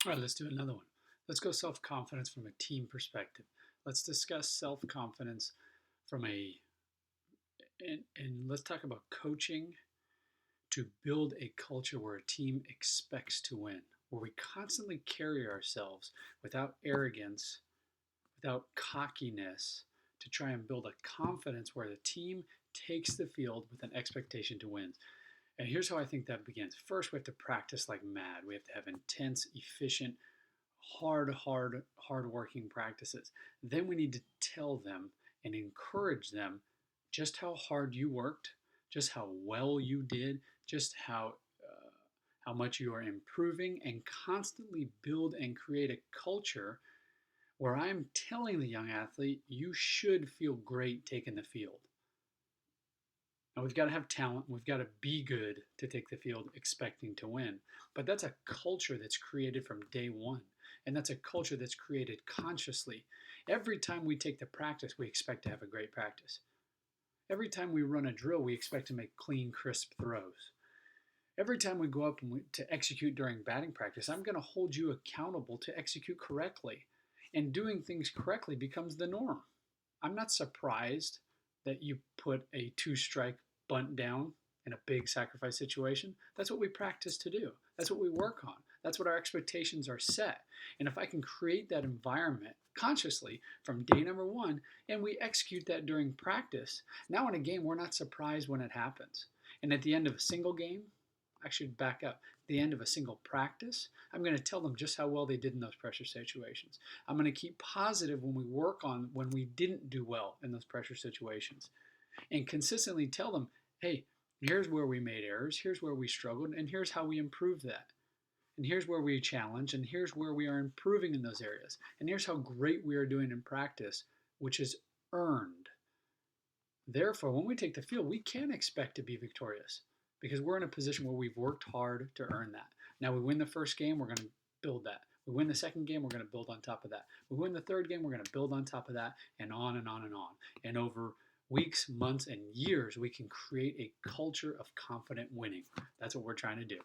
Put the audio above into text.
All right, let's do another one. Let's go self confidence from a team perspective. Let's discuss self confidence from and let's talk about coaching to build a culture where a team expects to win, where we constantly carry ourselves without arrogance, without cockiness, to try and build a confidence where the team takes the field with an expectation to win. And here's how I think that begins. First, we have to practice like mad. We have to have intense, efficient, hard working practices. Then we need to tell them and encourage them just how hard you worked, just how well you did, just how much you are improving, and constantly build and create a culture where I'm telling the young athlete, you should feel great taking the field. Now, we've got to have talent. We've got to be good to take the field expecting to win. But that's a culture that's created from day one. And that's a culture that's created consciously. Every time we take the practice, we expect to have a great practice. Every time we run a drill, we expect to make clean, crisp throws. Every time we go up to execute during batting practice, I'm going to hold you accountable to execute correctly. And doing things correctly becomes the norm. I'm not surprised that you put a two strike bunt down in a big sacrifice situation. That's what we practice to do. That's what we work on. That's what our expectations are set. And if I can create that environment consciously from day number one and we execute that during practice, now in a game, we're not surprised when it happens. And at the end of a single game, I should back up. At the end of a single practice, I'm going to tell them just how well they did in those pressure situations. I'm going to keep positive when we work on when we didn't do well in those pressure situations and consistently tell them, hey, here's where we made errors, here's where we struggled, and here's how we improved that. And here's where we challenge, and here's where we are improving in those areas. And here's how great we are doing in practice, which is earned. Therefore, when we take the field, we can expect to be victorious because we're in a position where we've worked hard to earn that. Now, we win the first game, we're going to build that. We win the second game, we're going to build on top of that. We win the third game, we're going to build on top of that, and on and on and on. And over weeks, months, and years, we can create a culture of confident winning. That's what we're trying to do.